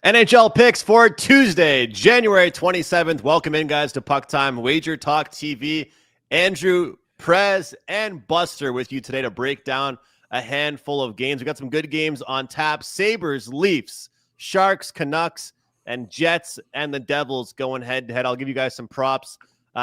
NHL picks for Tuesday, January 27th. Welcome in, guys, to PuckTime, WagerTalk TV. Andrew, Prez, and Buster with you today to break down a handful of games. We got some good games on tap. Sabres, Leafs, Sharks, Canucks, and Jets, and the Devils going head-to-head. I'll give you guys some props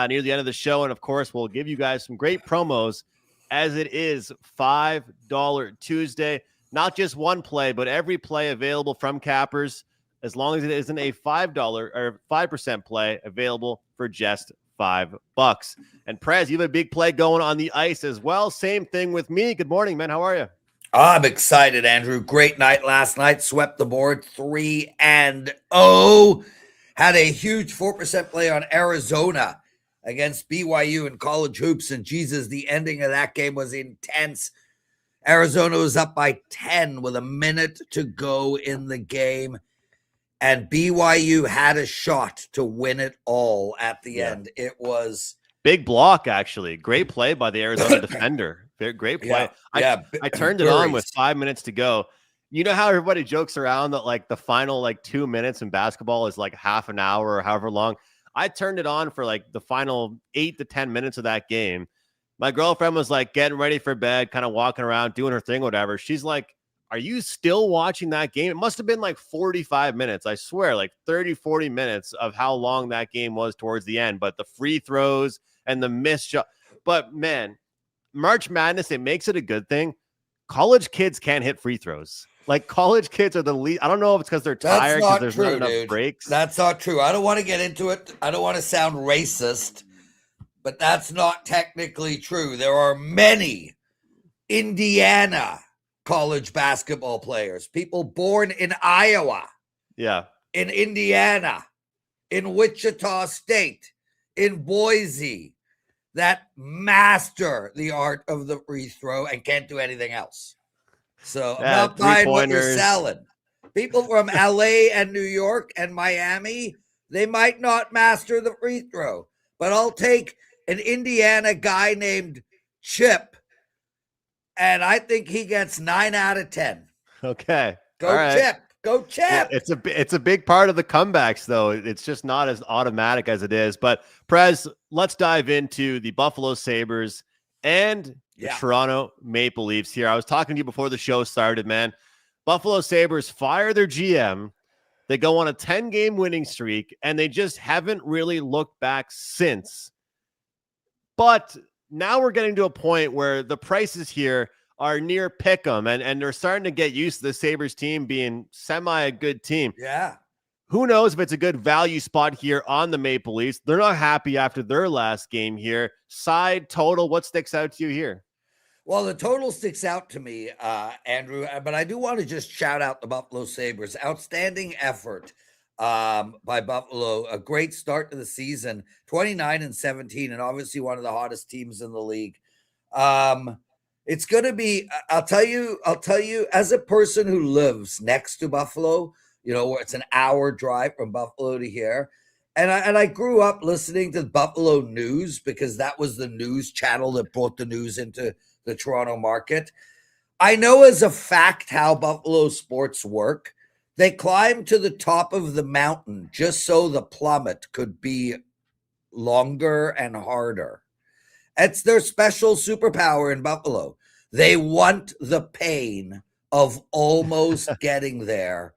near the end of the show, and, of course, we'll give you guys some great promos as it is $5 Tuesday. Not just one play, but every play available from Cappers, as long as it isn't a $5 or 5% play available for just $5. And Prez, you have a big play going on the ice as well. Same thing with me. Good morning, man. How are you? I'm excited, Andrew. Great night last night. Swept the board 3-0. Had a huge 4% play on Arizona against BYU in college hoops. And Jesus, the ending of that game was intense. Arizona was up by 10 with a minute to go in the game. And BYU had a shot to win it all at the end. It was big block, actually. Great play by the Arizona defender. Great play. I turned it on with 5 minutes to go. You know how everybody jokes around that like the final 2 minutes in basketball is like half an hour or however long. I turned it on for like the final 8 to 10 minutes of that game. My girlfriend was like getting ready for bed, kind of walking around, doing her thing, whatever. She's like, "Are you still watching that game?" It must have been like 45 minutes. I swear, like 30, 40 minutes of how long that game was towards the end. But the free throws and the missed shot. But man, March Madness, it makes it a good thing. College kids can't hit free throws. Like college kids are the least. I don't know if it's because they're tired because there's not enough breaks. That's not true. I don't want to get into it. I don't want to sound racist, but that's not technically true. There are many Indiana college basketball players, people born in Iowa, in Indiana, in Wichita State, in Boise, that master the art of the free throw and can't do anything else. So I'm not buying what you're selling. People from LA and New York and Miami, they might not master the free throw, but I'll take an Indiana guy named Chip, and I think he gets 9 out of 10. Okay. Go Chip. Go Chip. Yeah, it's a big part of the comebacks, though. It's just not as automatic as it is. But, Prez, let's dive into the Buffalo Sabres and the Toronto Maple Leafs here. I was talking to you before the show started, man. Buffalo Sabres fire their GM. They go on a 10-game winning streak, and they just haven't really looked back since. But now we're getting to a point where the prices here are near pick'em, and they're starting to get used to the Sabres team being semi a good team. Yeah. Who knows if it's a good value spot here on the Maple Leafs. They're not happy after their last game here. Side total, what sticks out to you here? Well, the total sticks out to me, Andrew, but I do want to just shout out the Buffalo Sabres. Outstanding effort by Buffalo. A great start to the season, 29-17, and obviously one of the hottest teams in the league. It's going to be, I'll tell you, as a person who lives next to Buffalo, you know, where it's an hour drive from Buffalo to here. And I grew up listening to Buffalo News because that was the news channel that brought the news into the Toronto market. I know as a fact how Buffalo sports work. They climb to the top of the mountain just so the plummet could be longer and harder. It's their special superpower in Buffalo. They want the pain of almost getting there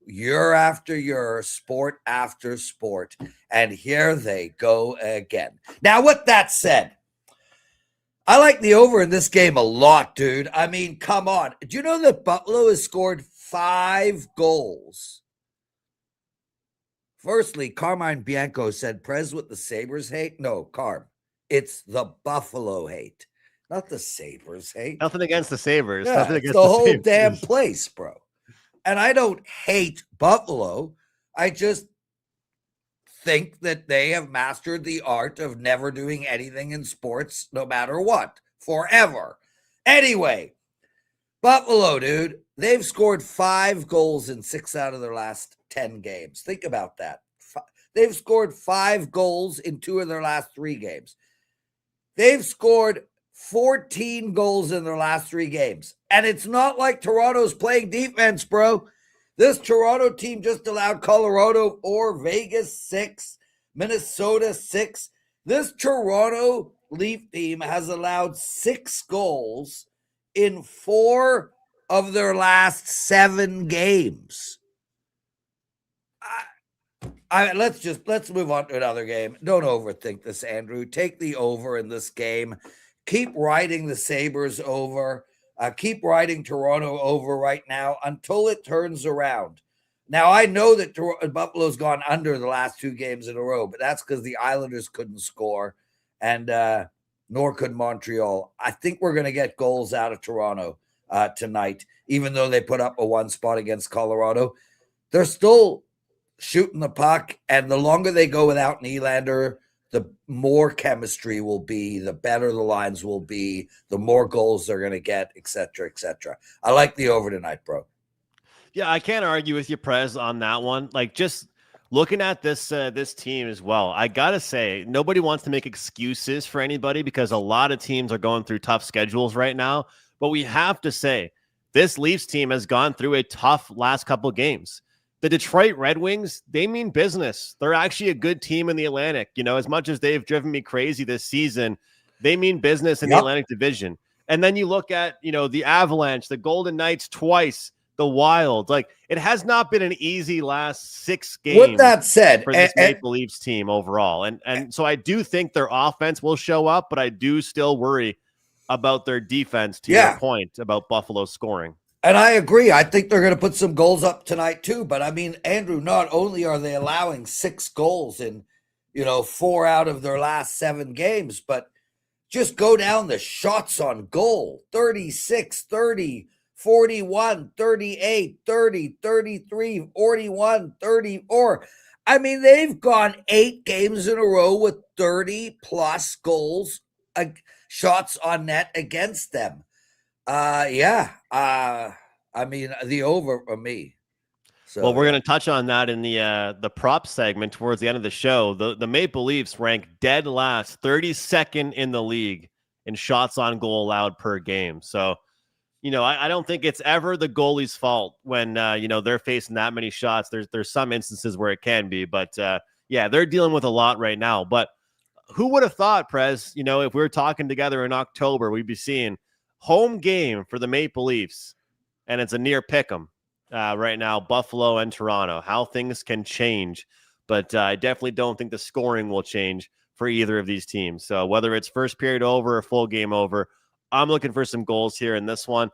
year after year, sport after sport. And here they go again. Now, with that said, I like the over in this game a lot, dude. I mean, come on. Do you know that Buffalo has scored 5 goals? Firstly, Carmine Bianco said, "Prez with the Sabres hate." No, Carm. It's the Buffalo hate, not the Sabres hate. Nothing against the Sabres. Yeah, Nothing against the whole Sabres. damn place, bro. And I don't hate Buffalo. I just think that they have mastered the art of never doing anything in sports, no matter what, forever. Anyway, Buffalo, dude, they've scored 5 goals in 6 out of their last 10 games. Think about that. They've scored 5 goals in 2 of their last 3 games. They've scored 14 goals in their last 3 games. And it's not like Toronto's playing defense, bro. This Toronto team just allowed Colorado 4, Vegas 6, Minnesota 6. This Toronto Leaf team has allowed 6 goals in 4 of their last 7 games. Let's move on to another game. Don't overthink this, Andrew. Take the over in this game. Keep riding the Sabres over. Keep riding Toronto over right now until it turns around. Now, I know that Buffalo's gone under the last 2 games in a row, but that's because the Islanders couldn't score, and nor could Montreal. I think we're going to get goals out of Toronto tonight, even though they put up a 1 spot against Colorado. They're still shooting the puck, and the longer they go without Nylander, the more chemistry will be, the better the lines will be, the more goals they're going to get, et cetera, et cetera. I like the over tonight, bro. Yeah, I can't argue with you, Prez, on that one. Like, just looking at this this team as well, I gotta say, nobody wants to make excuses for anybody because a lot of teams are going through tough schedules right now. But we have to say, this Leafs team has gone through a tough last couple games. The Detroit Red Wings, they mean business. They're actually a good team in the Atlantic. You know, as much as they've driven me crazy this season, they mean business in the Atlantic Division. And then you look at, you know, the Avalanche, the Golden Knights twice, the Wild. Like, it has not been an easy last 6 games. With that said, for this Maple Leafs team overall. And so I do think their offense will show up, but I do still worry about their defense, to your point about Buffalo scoring. And I agree. I think they're going to put some goals up tonight too. But I mean, Andrew, not only are they allowing 6 goals in, 4 out of their last 7 games, but just go down the shots on goal: 36, 30, 41, 38, 30, 33, 41, 34. I mean, they've gone 8 games in a row with 30 plus goals, shots on net against them. I mean, the over for me. So, well, we're going to touch on that in the prop segment towards the end of the show. The Maple Leafs rank dead last, 32nd in the league in shots on goal allowed per game. So, I don't think it's ever the goalie's fault when they're facing that many shots. There's some instances where it can be, but they're dealing with a lot right now. But who would have thought, Prez, if we were talking together in October, we'd be seeing home game for the Maple Leafs, and it's a near pick'em right now, Buffalo and Toronto. How things can change, but I definitely don't think the scoring will change for either of these teams. So whether it's first period over or full game over, I'm looking for some goals here in this one.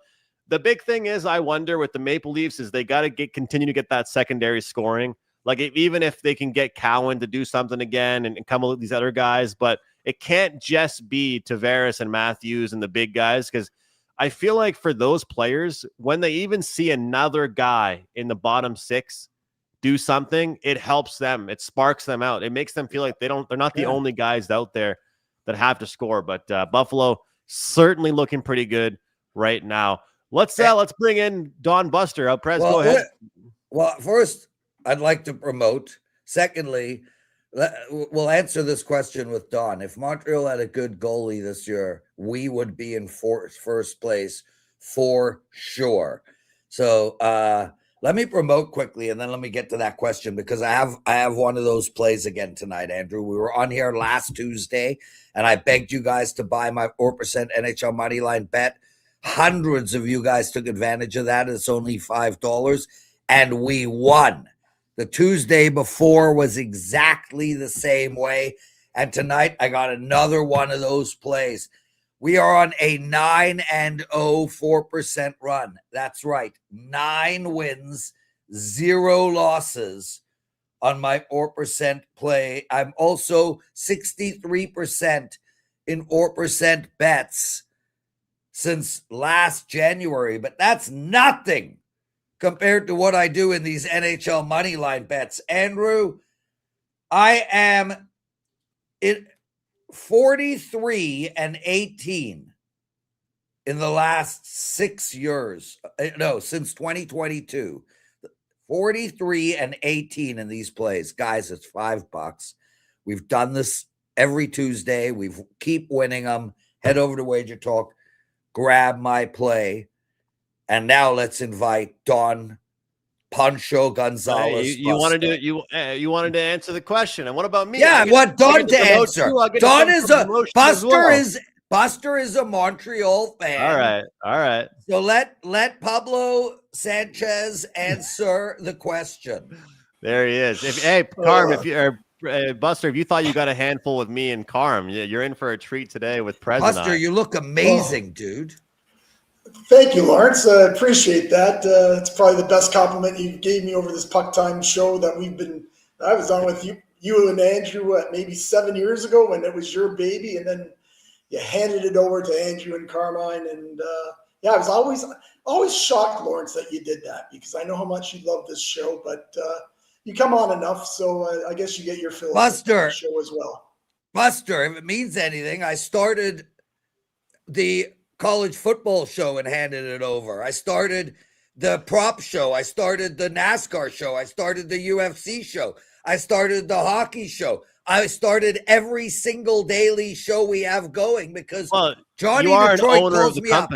The big thing is, I wonder with the Maple Leafs is they got to continue to get that secondary scoring. Like, even if they can get Cowan to do something again and come with these other guys, but it can't just be Tavares and Matthews and the big guys, because I feel like for those players, when they even see another guy in the bottom 6 do something, it helps them. It sparks them out. It makes them feel like they're not the only guys out there that have to score. But Buffalo certainly looking pretty good right now. Let's bring in Don Buster. Prez, go ahead. Well, first, I'd like to promote. Secondly, we'll answer this question with Don. If Montreal had a good goalie this year, we would be in first place for sure. So let me promote quickly, and then let me get to that question, because I have one of those plays again tonight, Andrew. We were on here last Tuesday, and I begged you guys to buy my 4% NHL money line bet. Hundreds of you guys took advantage of that. It's only $5, and we won. The Tuesday before was exactly the same way. And tonight I got another one of those plays. We are on a 9-0, 4% run. That's right. 9 wins, 0 losses on my 4% play. I'm also 63% in 4% bets since last January, but that's nothing compared to what I do in these NHL money line bets. Andrew, I am 43-18 in the last 6 years. No, since 2022. 43-18 in these plays. Guys, it's $5. We've done this every Tuesday. We keep winning them. Head over to WagerTalk, grab my play. And now let's invite Don Pancho Gonzalez. You wanted to answer the question, and what about me? Yeah, I want Don to answer. Don is Buster is a Montreal fan. All right. So let Pablo Sanchez answer the question. There he is. Buster, if you thought you got a handful with me and Carm, you're in for a treat today with President. Buster, you look amazing, dude. Thank you, Lawrence. I appreciate that. It's probably the best compliment you gave me over this PuckTime show that I was on with you and Andrew maybe 7 years ago when it was your baby, and then you handed it over to Andrew and Carmine. And I was always shocked, Lawrence, that you did that, because I know how much you love this show, but you come on enough, so I guess you get your fill of the show as well. Buster, if it means anything, I started the college football show and handed it over. I started the prop show. I started the NASCAR show. I started the UFC show. I started the hockey show. I started every single daily show we have going because Johnny Detroit calls me up.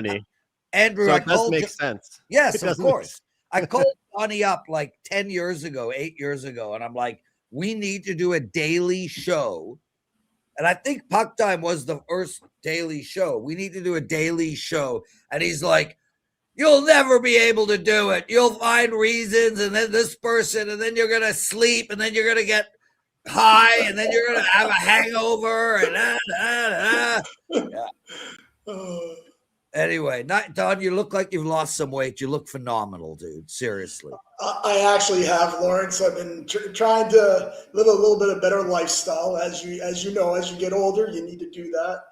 Andrew, so it does make sense. Yes, of course. I called Johnny up like 8 years ago, and I'm like, we need to do a daily show. And I think PuckTime was the first daily show. We need to do a daily show. And he's like, you'll never be able to do it. You'll find reasons, and then this person, and then you're going to sleep, and then you're going to get high, and then you're going to have a hangover. And Yeah. Anyway, Don, you look like you've lost some weight. You look phenomenal, dude. Seriously. I actually have, Lawrence. I've been trying to live a little bit of better lifestyle. As you know, as you get older, you need to do that.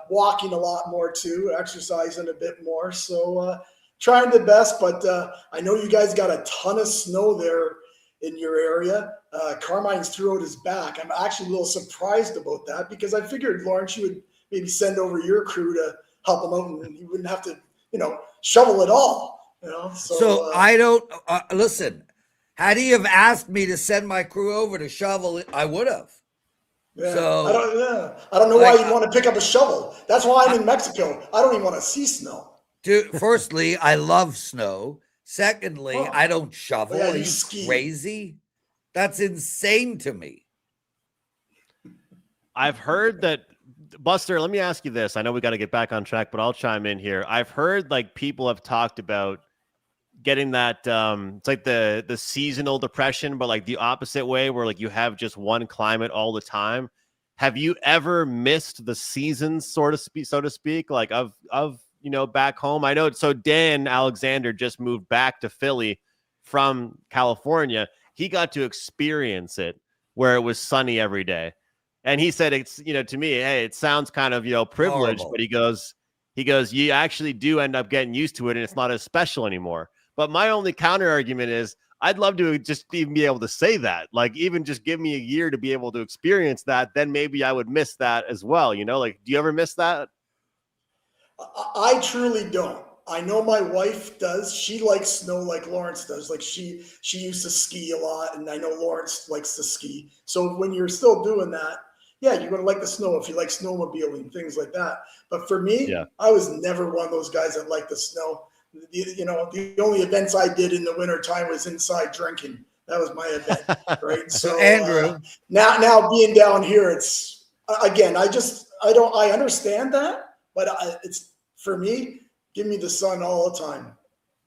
Walking a lot more too, exercising a bit more. So trying the best, but I know you guys got a ton of snow there in your area. Carmine's threw out his back. I'm actually a little surprised about that, because I figured, Lawrence, you would maybe send over your crew to help him out, and you wouldn't have to, shovel it all. So I don't listen. Had he have asked me to send my crew over to shovel it, I would have. Yeah. So I don't know why you'd want to pick up a shovel. That's why I'm in Mexico. I don't even want to see snow. Dude, firstly, I love snow. Secondly, I don't shovel. Are you crazy? That's insane to me. I've heard that. Buster, let me ask you this. I know we got to get back on track, but I'll chime in here. I've heard people have talked about getting that it's like the seasonal depression, but the opposite way, where you have just one climate all the time. Have you ever missed the seasons, so to speak, of back home? I know. So Dan Alexander just moved back to Philly from California. He got to experience it where it was sunny every day. And he said, it's, to me, hey, it sounds kind of, privileged, horrible. But he goes, you actually do end up getting used to it, and it's not as special anymore. But my only counter argument is, I'd love to just even be able to say that, even just give me a year to be able to experience that. Then maybe I would miss that as well. Do you ever miss that? I truly don't. I know my wife does. She likes snow like Lawrence does. She used to ski a lot, and I know Lawrence likes to ski. So when you're still doing that, yeah, you're going to like the snow if you like snowmobiling, things like that. But for me, I was never one of those guys that liked the snow. The only events I did in the wintertime was inside drinking. That was my event, right? So Andrew, now being down here, it's again, I understand that, but it's for me, give me the sun all the time.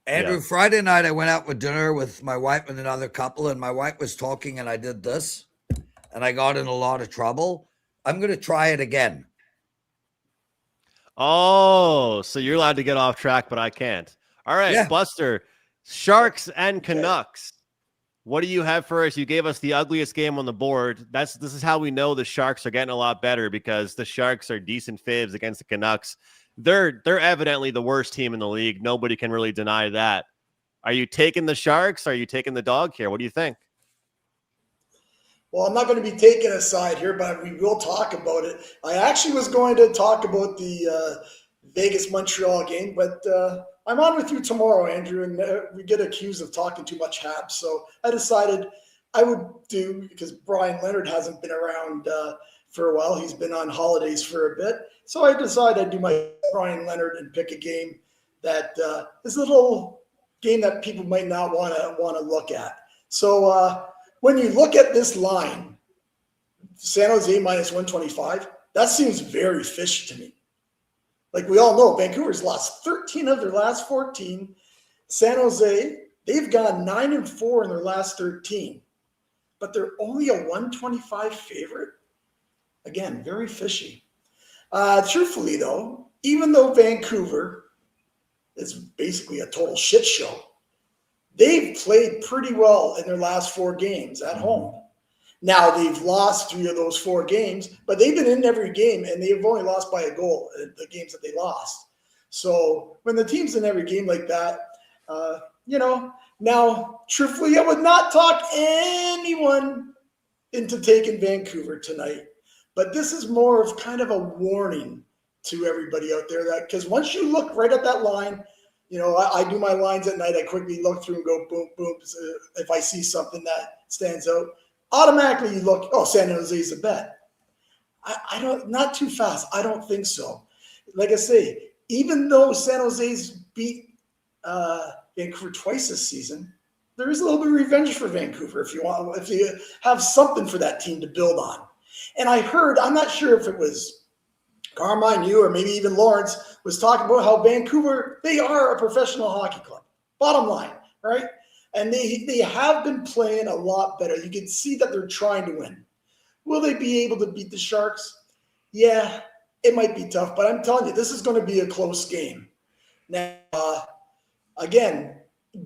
Andrew, Friday night I went out with dinner with my wife and another couple, and my wife was talking, and I did this, and I got in a lot of trouble. I'm going to try it again. Oh, so you're allowed to get off track, but I can't. All right, Buster, Sharks and Canucks. What do you have for us? You gave us the ugliest game on the board. This is how we know the Sharks are getting a lot better, because the Sharks are decent fibs against the Canucks. They're evidently the worst team in the league. Nobody can really deny that. Are you taking the Sharks? Are you taking the dog here? What do you think? Well, I'm not going to be taking a side here, but we will talk about it. I actually was going to talk about the Vegas-Montreal game, but I'm on with you tomorrow, Andrew, and we get accused of talking too much Habs. So I decided I would do, because Brian Leonard hasn't been around for a while. He's been on holidays for a bit. So I decided I'd do my Brian Leonard and pick a game that is a little game that people might not want to look at. So when you look at this line, San Jose minus 125, that seems very fishy to me. Like we all know, Vancouver's lost 13 of their last 14. San Jose, they've gone 9-4 in their last 13, but they're only a 125 favorite. Again, very fishy. Truthfully, though, even though Vancouver is basically a total shit show, they've played pretty well in their last 4 games at home. Now, they've lost 3 of those 4 games, but they've been in every game, and they've only lost by a goal in the games that they lost. So when the team's in every game like that, now, truthfully, I would not talk anyone into taking Vancouver tonight. But this is more of kind of a warning to everybody out there, that because once you look right at that line, I do my lines at night. I quickly look through and go boom, boom. If I see something that stands out, automatically you look, oh, San Jose's a bet. I don't, not too fast. I don't think so. Like I say, even though San Jose's beat Vancouver twice this season, there is a little bit of revenge for Vancouver if you have something for that team to build on. And I heard, I'm not sure if it was Carmine, you, or maybe even Lawrence, was talking about how Vancouver, they are a professional hockey club. Bottom line, right? And they have been playing a lot better. You can see that they're trying to win. Will they be able to beat the Sharks? Yeah, it might be tough, but I'm telling you, this is going to be a close game. Now, again,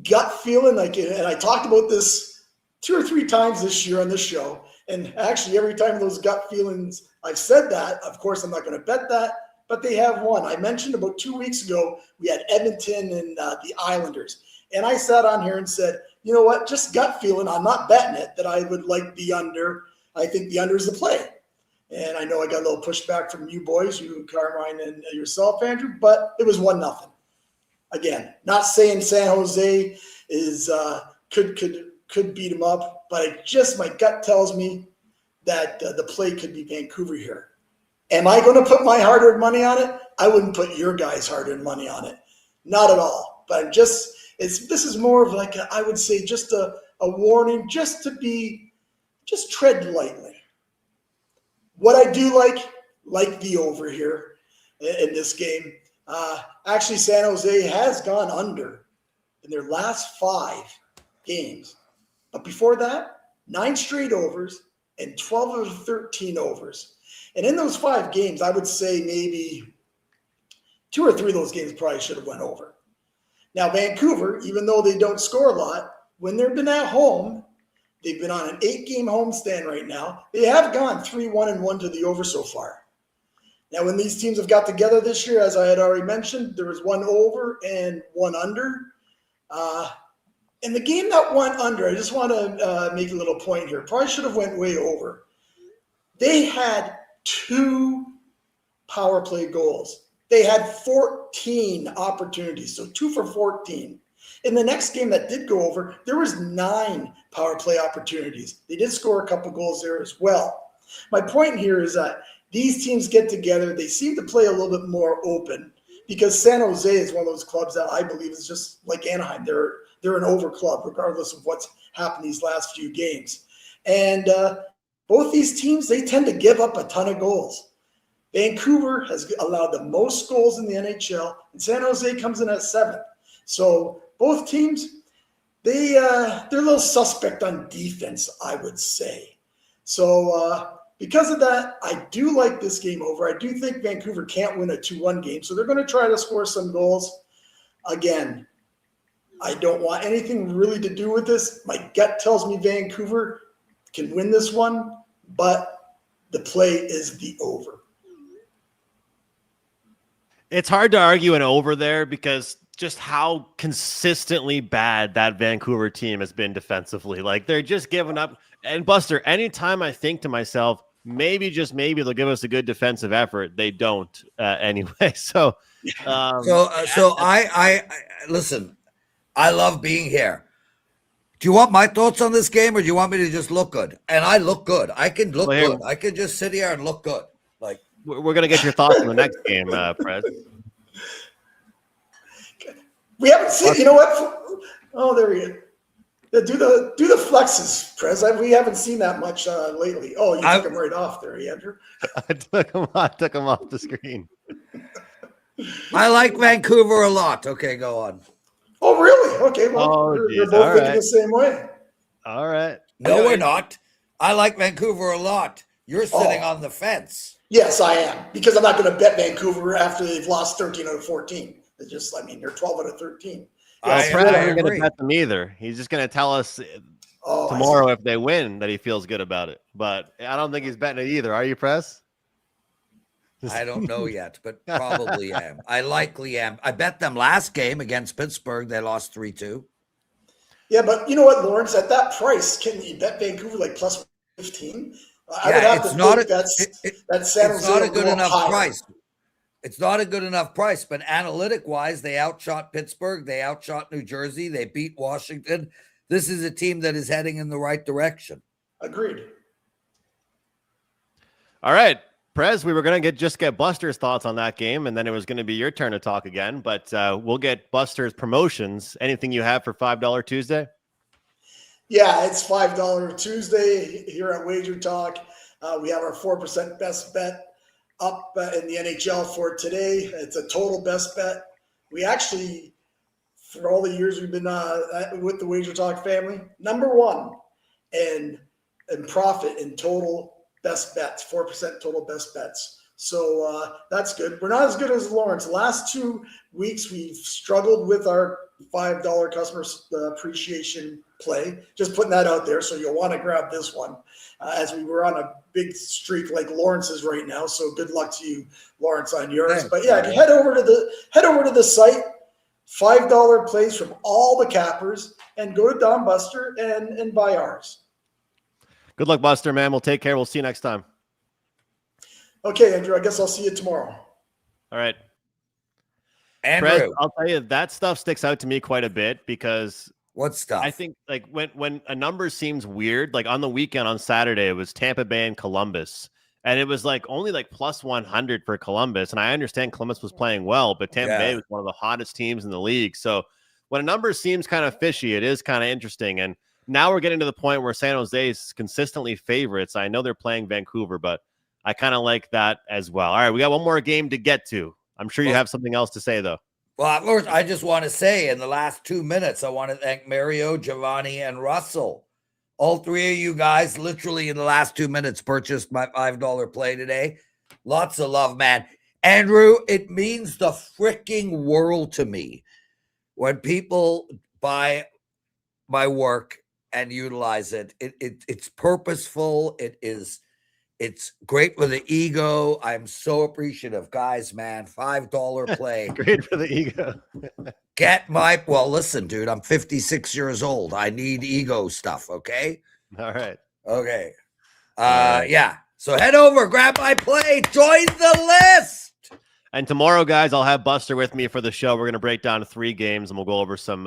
gut feeling, and I talked about this 2 or 3 times this year on this show. And actually, every time those gut feelings, I've said that. Of course, I'm not going to bet that, but they have won. I mentioned about 2 weeks ago, we had Edmonton and the Islanders. And I sat on here and said, you know what, just gut feeling, I'm not betting it, that I would like the under. I think the under is the play. And I know I got a little pushback from you boys, you, Carmine, and yourself, Andrew, but it was 1-0. Again, not saying San Jose is could beat them up, but my gut tells me that the play could be Vancouver here. Am I going to put my hard-earned money on it? I wouldn't put your guys' hard-earned money on it. Not at all. But this is more of like, I would say, just a warning, just tread lightly. What I do like the over here in this game. Actually, San Jose has gone under in their last 5 games. But before that, 9 straight overs and 12 of 13 overs. And in those 5 games, I would say maybe 2 or 3 of those games probably should have went over. Now, Vancouver, even though they don't score a lot, when they've been at home, they've been on an 8-game homestand right now. They have gone 3-1-1 to the over so far. Now, when these teams have got together this year, as I had already mentioned, there was 1 over and 1 under. And the game that went under, I just want to make a little point here. Probably should have went way over. They had 2 power play goals. They had 14 opportunities, so 2 for 14. In the next game that did go over, there was 9 power play opportunities. They did score a couple goals there as well. My point here is that these teams get together. They seem to play a little bit more open because San Jose is one of those clubs that I believe is just like Anaheim. They're an over club, regardless of what's happened these last few games. And both these teams, they tend to give up a ton of goals. Vancouver has allowed the most goals in the NHL, and San Jose comes in at 7th. So both teams, they're a little suspect on defense, I would say. So because of that, I do like this game over. I do think Vancouver can't win a 2-1 game, so they're going to try to score some goals. Again, I don't want anything really to do with this. My gut tells me Vancouver can win this one, but the play is the over. It's hard to argue an over there because just how consistently bad that Vancouver team has been defensively. Like, they're just giving up. And Buster, anytime I think to myself, maybe, just maybe, they'll give us a good defensive effort, they don't anyway. So I listen, I love being here. Do you want my thoughts on this game, or do you want me to just look good? And I look good. I can look good. I can just sit here and look good. Like, we're going to get your thoughts on the next game, Prez. We haven't seen. You know what? Oh, there we go. Yeah, do the flexes, Prez. We haven't seen that much lately. Oh, you took him right off there, Andrew. I took him off the screen. I like Vancouver a lot. Okay, go on. Oh, really? Okay, well, we're both thinking the same way. All right. No, we're not. I like Vancouver a lot. You're sitting on the fence. Yes, I am, because I'm not going to bet Vancouver after they've lost 13 out of 14. It's just, they're 12 out of 13. Well, Fred isn't going to bet them either. He's just going to tell us tomorrow if they win that he feels good about it. But I don't think he's betting it either. Are you, Press? I don't know yet, but probably am. I likely am. I bet them last game against Pittsburgh. They lost 3-2. Yeah, but you know what, Lawrence? At that price, can you bet Vancouver like plus 15? I would have to think that's San Jose. It's not a good enough price. It's not a good enough price, but analytic-wise, they outshot Pittsburgh. They outshot New Jersey. They beat Washington. This is a team that is heading in the right direction. Agreed. All right, Prez, we were going to get Buster's thoughts on that game, and then it was going to be your turn to talk again, but we'll get Buster's promotions. Anything you have for $5 Tuesday? Yeah, it's $5 Tuesday here at WagerTalk. We have our 4% best bet up in the NHL for today. It's a total best bet. We actually, for all the years we've been with the WagerTalk family, number one in profit in total best bets, 4% total best bets. So that's good. We're not as good as Lawrence. The last 2 weeks, we've struggled with our $5 customer appreciation play. Just putting that out there. So you'll want to grab this one as we were on a big streak like Lawrence is right now. So good luck to you, Lawrence, on yours. Thanks. But yeah, head over to the site, $5 plays from all the cappers, and go to Don Buster and buy ours. Good luck, Buster, man. We'll take care. We'll see you next time. Okay, Andrew, I guess I'll see you tomorrow. All right. Andrew, Fred, I'll tell you, that stuff sticks out to me quite a bit because what stuff? I think like when a number seems weird, like on the weekend on Saturday, it was Tampa Bay and Columbus, and it was like only like plus 100 for Columbus. And I understand Columbus was playing well, but Tampa Bay was one of the hottest teams in the league. So when a number seems kind of fishy, it is kind of interesting. And now we're getting to the point where San Jose is consistently favorites. I know they're playing Vancouver, but I kind of like that as well. All right, we got one more game to get to. I'm sure you have something else to say, though. Well, first, I just want to say in the last 2 minutes, I want to thank Mario, Giovanni, and Russell. All three of you guys literally in the last 2 minutes purchased my $5 play today. Lots of love, man. Andrew, it means the freaking world to me when people buy my work and utilize it. It's purposeful. It's great for the ego. I'm so appreciative. Guys, man, $5 play. Great for the ego. Well, listen, dude, I'm 56 years old. I need ego stuff, okay? All right. Okay. Yeah. So head over, grab my play, join the list. And tomorrow, guys, I'll have Buster with me for the show. We're going to break down 3 games, and we'll go over some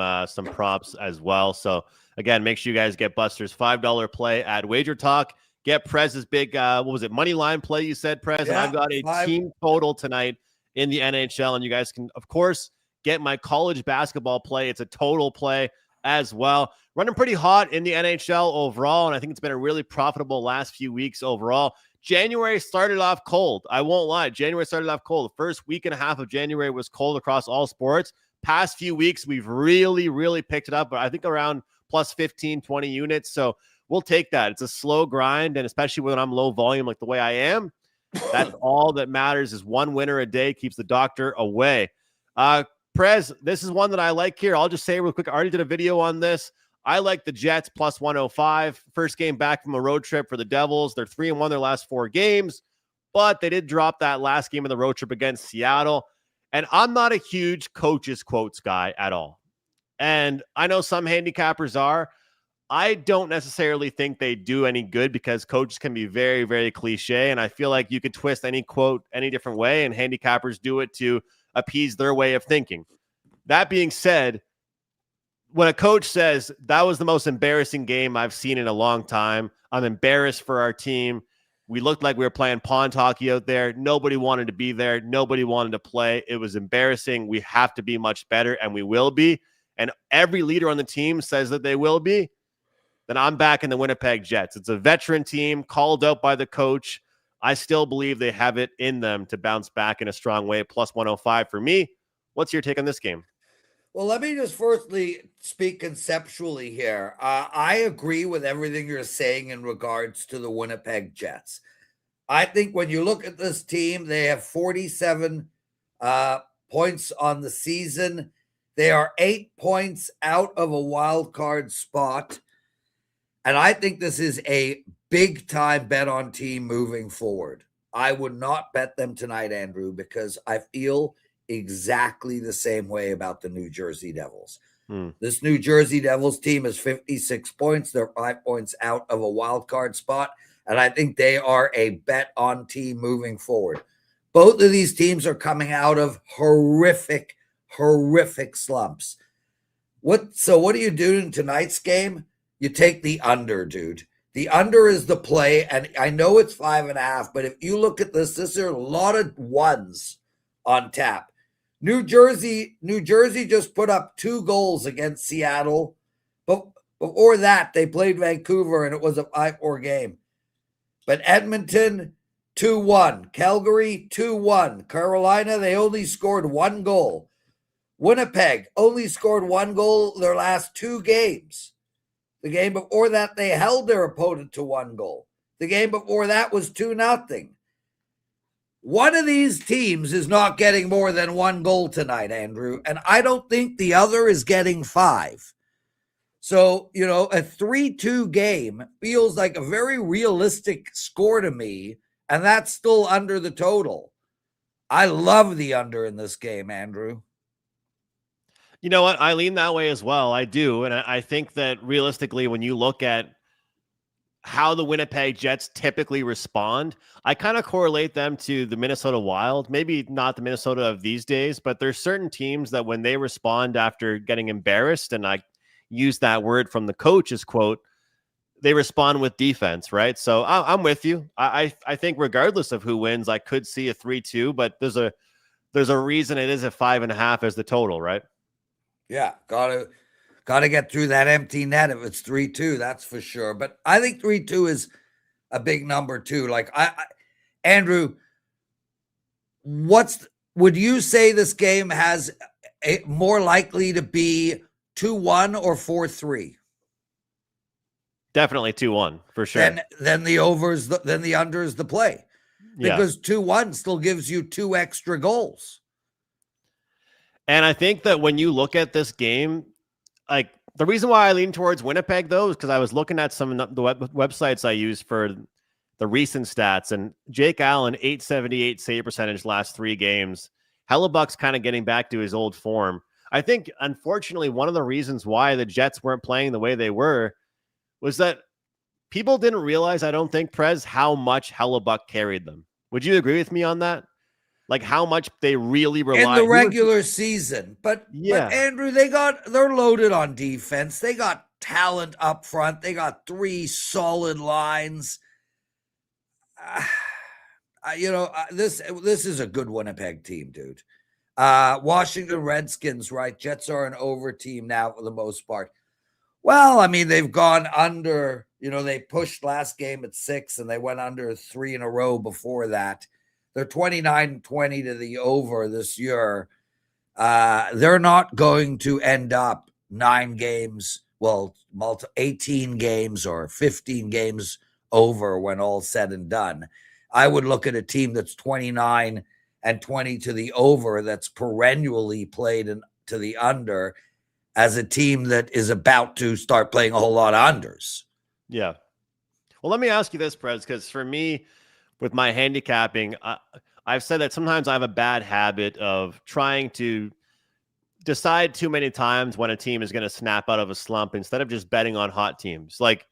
props as well. So, again, make sure you guys get Buster's $5 play at WagerTalk. Get Prez's big, money line play you said, Prez? Yeah, and I've got a team total tonight in the NHL, and you guys can, of course, get my college basketball play. It's a total play as well. Running pretty hot in the NHL overall, and I think it's been a really profitable last few weeks overall. January started off cold. I won't lie. January started off cold. The first week and a half of January was cold across all sports. Past few weeks, we've really, really picked it up, but I think around plus 15, 20 units. So we'll take that. It's a slow grind, and especially when I'm low volume like the way I am, that's all that matters is one winner a day keeps the doctor away. Prez, this is one that I like here. I'll just say real quick, I already did a video on this. I like the Jets plus 105. First game back from a road trip for the Devils. They're 3-1 their last 4 games, but they did drop that last game of the road trip against Seattle. And I'm not a huge coaches quotes guy at all. And I know some handicappers are. I don't necessarily think they do any good because coaches can be very, very cliche. And I feel like you could twist any quote any different way, and handicappers do it to appease their way of thinking. That being said, when a coach says that was the most embarrassing game I've seen in a long time, I'm embarrassed for our team. We looked like we were playing pond hockey out there. Nobody wanted to be there. Nobody wanted to play. It was embarrassing. We have to be much better, and we will be. And every leader on the team says that they will be. Then I'm back in the Winnipeg Jets. It's a veteran team called out by the coach. I still believe they have it in them to bounce back in a strong way. Plus 105 for me. What's your take on this game? Well, let me just firstly speak conceptually here. I agree with everything you're saying in regards to the Winnipeg Jets. I think when you look at this team, they have 47 points on the season. They are 8 points out of a wild card spot. And I think this is a big-time bet on team moving forward. I would not bet them tonight, Andrew, because I feel exactly the same way about the New Jersey Devils. This New Jersey Devils team is 56 points. They're 5 points out of a wild card spot, and I think they are a bet on team moving forward. Both of these teams are coming out of horrific slumps. So what do you do in tonight's game? You take the under, dude. The under is the play, and I know it's 5.5, but if you look at this are a lot of ones on tap. New Jersey just put up 2 goals against Seattle. But before that, they played Vancouver, and it was a 5-4 game. But Edmonton, 2-1. Calgary, 2-1. Carolina, they only scored 1 goal. Winnipeg only scored 1 goal their last 2 games. The game before that, they held their opponent to 1 goal. The game before that was 2-0. One of these teams is not getting more than 1 goal tonight, Andrew, and I don't think the other is getting 5. So, a 3-2 game feels like a very realistic score to me, and that's still under the total. I love the under in this game, Andrew. You know what? I lean that way as well. I do. And I think that realistically, when you look at how the Winnipeg Jets typically respond, I kind of correlate them to the Minnesota Wild. Maybe not the Minnesota of these days, but there's certain teams that when they respond after getting embarrassed, and I use that word from the coach's quote, they respond with defense, right? So I'm with you. I think regardless of who wins, I could see a 3-2, but there's a reason it is a 5.5 as the total, right? Yeah, gotta get through that empty net if it's 3-2, that's for sure. But I think 3-2 is a big number too. Like Andrew, would you say this game has more likely to be 2-1 or 4-3? Definitely 2-1 for sure. Then the overs, then the under is the play, because 2-1 still gives you 2 extra goals. And I think that when you look at this game, like the reason why I lean towards Winnipeg, though, is because I was looking at some of the websites I use for the recent stats, and Jake Allen, 878 save percentage last 3 games. Hellebuck's kind of getting back to his old form. I think, unfortunately, one of the reasons why the Jets weren't playing the way they were was that people didn't realize, I don't think, Prez, how much Hellebuck carried them. Would you agree with me on that? Like how much they really rely in the regular season. But Andrew, they're loaded on defense. They got talent up front. They got 3 solid lines. This is a good Winnipeg team, dude. Washington Redskins, right? Jets are an over team now for the most part. Well, I mean, they've gone under, they pushed last game at 6 and they went under 3 in a row before that. They're 29-20 to the over this year. They're not going to end up 9 games, 18 games or 15 games over when all's said and done. I would look at a team that's 29-20 to the over, that's perennially played to the under, as a team that is about to start playing a whole lot of unders. Yeah. Well, let me ask you this, Prez, because for me, with my handicapping, I've said that sometimes I have a bad habit of trying to decide too many times when a team is going to snap out of a slump instead of just betting on hot teams. Like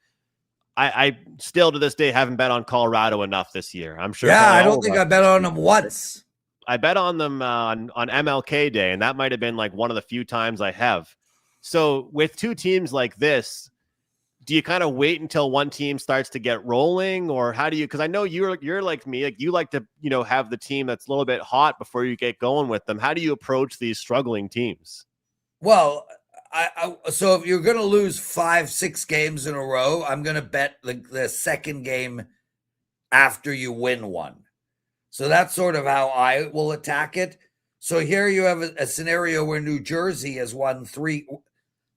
I still to this day haven't bet on Colorado enough this year. I'm sure. Yeah, I don't think I bet on them once. I bet on them on MLK Day, and that might have been like one of the few times I have. So with 2 teams like this, do you kind of wait until one team starts to get rolling, or how do you, because I know you're like me, like you like to, have the team that's a little bit hot before you get going with them. How do you approach these struggling teams? Well, so if you're going to lose 5-6 games in a row, I'm going to bet the second game after you win one. So that's sort of how I will attack it. So here you have a scenario where New Jersey has won three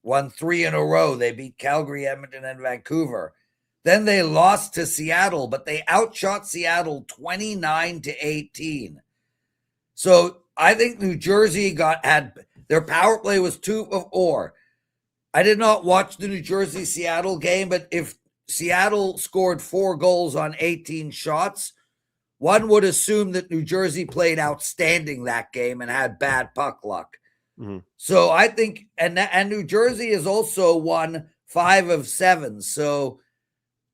in a row. They beat Calgary, Edmonton, and Vancouver. Then they lost to Seattle, but they outshot Seattle 29-18. So I think New Jersey had their power play was 2 of 4. I did not watch the New Jersey-Seattle game, but if Seattle scored 4 goals on 18 shots, one would assume that New Jersey played outstanding that game and had bad puck luck. Mm-hmm. So I think, and New Jersey has also won 5 of 7. So,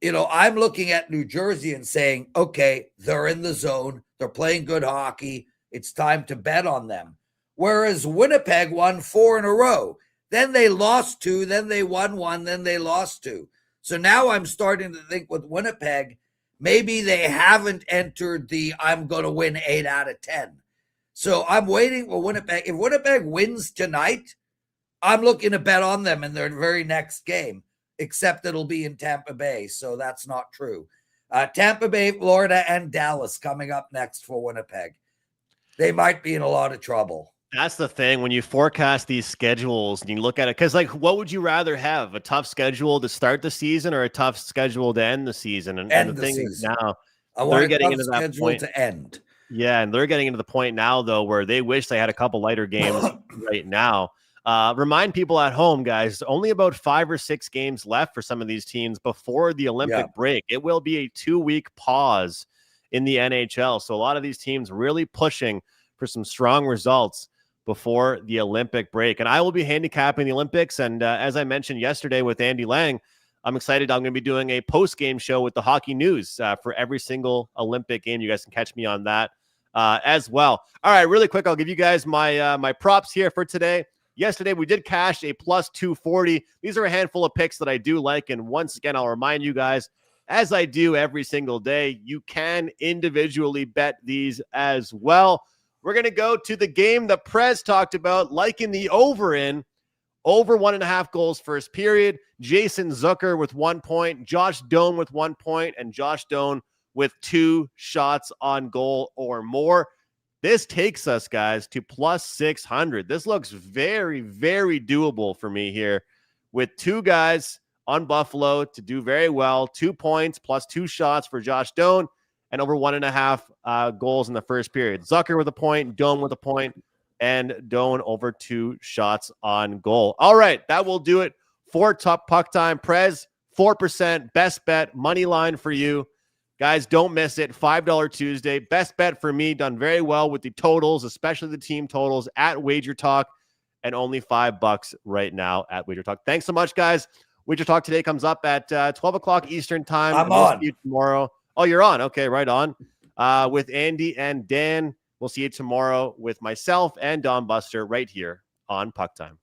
I'm looking at New Jersey and saying, okay, they're in the zone. They're playing good hockey. It's time to bet on them. Whereas Winnipeg won 4 in a row. Then they lost 2, then they won 1, then they lost 2. So now I'm starting to think with Winnipeg, maybe they haven't entered the I'm going to win 8 out of 10. So I'm waiting for Winnipeg. If Winnipeg wins tonight, I'm looking to bet on them in their very next game, except it'll be in Tampa Bay. So that's not true. Tampa Bay, Florida, and Dallas coming up next for Winnipeg. They might be in a lot of trouble. That's the thing when you forecast these schedules and you look at it, because what would you rather have, a tough schedule to start the season or a tough schedule to end the season? And the thing is now they're getting into that point to end. Yeah, and they're getting into the point now though where they wish they had a couple lighter games right now. Remind people at home, guys, only about 5 or 6 games left for some of these teams before the Olympic break. It will be a 2-week pause in the NHL. So a lot of these teams really pushing for some strong results before the Olympic break. And I will be handicapping the Olympics. And as I mentioned yesterday with Andy Lang, I'm excited. I'm going to be doing a post-game show with the Hockey News for every single Olympic game. You guys can catch me on that as well. All right, really quick, I'll give you guys my my props here for today. Yesterday, we did cash a plus 240. These are a handful of picks that I do like. And once again, I'll remind you guys, as I do every single day, you can individually bet these as well. We're going to go to the game that Prez talked about, liking the over 1.5 goals first period. Jason Zucker with 1 point, Josh Doan with 1 point, and Josh Doan with 2 shots on goal or more. This takes us, guys, to plus 600. This looks very, very doable for me here with 2 guys on Buffalo to do very well. 2 points plus 2 shots for Josh Doan and over 1.5 goals in the first period. Zucker with a point, Doan with a point, and Doan over 2 shots on goal. All right, that will do it for Top Puck Time. Prez, 4% best bet money line for you. Guys, don't miss it. $5 Tuesday. Best bet for me, done very well with the totals, especially the team totals at WagerTalk, and only $5 right now at WagerTalk. Thanks so much, guys. WagerTalk today comes up at 12 o'clock Eastern time. I'm on. See you tomorrow. Oh, you're on. Okay, right on. With Andy and Dan. We'll see you tomorrow with myself and Don Buster right here on Puck Time.